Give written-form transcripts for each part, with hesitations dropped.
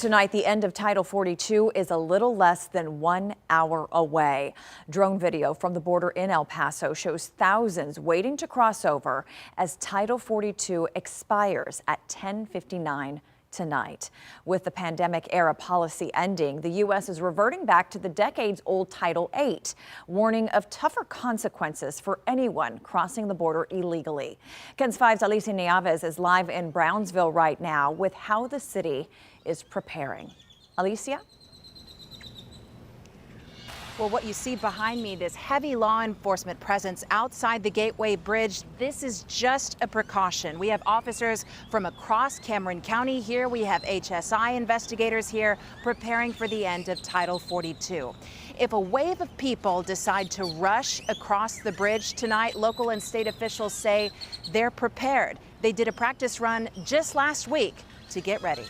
tonight, the end of Title 42 is a little less than 1 hour away. Drone video from the border in El Paso shows thousands waiting to cross over as Title 42 expires at 10:59 tonight. With the pandemic-era policy ending, the U.S. is reverting back to the decades-old Title 8, warning of tougher consequences for anyone crossing the border illegally. KENS 5's Alicia Nieves is live in Brownsville right now with how the city is preparing. Alicia? Well, what you see behind me, this heavy law enforcement presence outside the Gateway Bridge, this is just a precaution. We have officers from across Cameron County here. We have HSI investigators here preparing for the end of Title 42. If a wave of people decide to rush across the bridge tonight, local and state officials say they're prepared. They did a practice run just last week to get ready.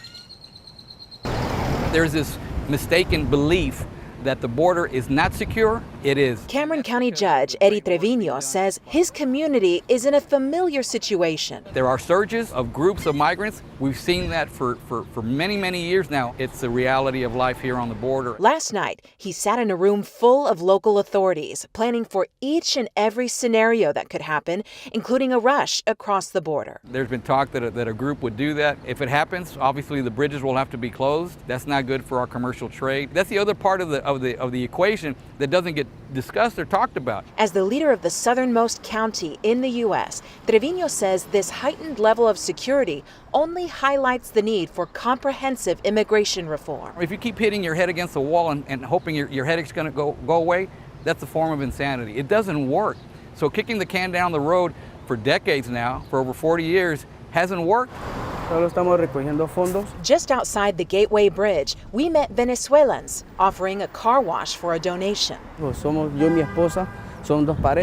There's this mistaken belief that the border is not secure. It is. Cameron County Judge Eddie Trevino says his community is in a familiar situation. There are surges of groups of migrants. We've seen that for many, many years now. It's the reality of life here on the border. Last night, he sat in a room full of local authorities, planning for each and every scenario that could happen, including a rush across the border. There's been talk that a group would do that. If it happens, obviously the bridges will have to be closed. That's not good for our commercial trade. That's the other part of the equation that doesn't get discussed or talked about. As the leader of the southernmost county in the U.S., Trevino says this heightened level of security only highlights the need for comprehensive immigration reform. If you keep hitting your head against the wall and hoping your headache's going to go away, that's a form of insanity. It doesn't work. So kicking the can down the road for decades now, for over 40 years, hasn't worked. Just outside the Gateway Bridge, we met Venezuelans offering a car wash for a donation. He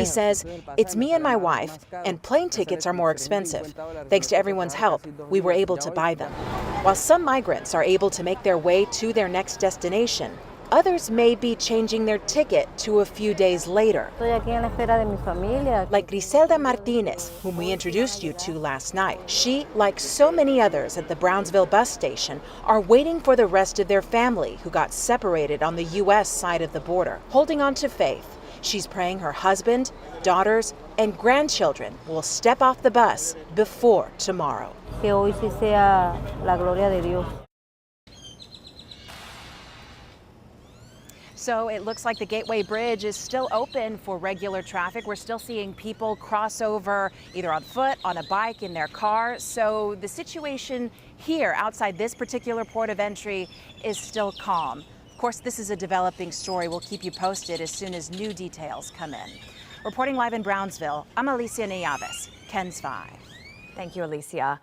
says, "It's me and my wife, and plane tickets are more expensive. Thanks to everyone's help, we were able to buy them." While some migrants are able to make their way to their next destination, others may be changing their ticket to a few days later. Like Griselda Martinez, whom we introduced you to last night. She, like so many others at the Brownsville bus station, are waiting for the rest of their family who got separated on the U.S. side of the border. Holding on to faith, she's praying her husband, daughters, and grandchildren will step off the bus before tomorrow. So it looks like the Gateway Bridge is still open for regular traffic. We're still seeing people cross over either on foot, on a bike, in their car. So the situation here outside this particular port of entry is still calm. Of course, this is a developing story. We'll keep you posted as soon as new details come in. Reporting live in Brownsville, I'm Alicia Nieves, KENS 5. Thank you, Alicia.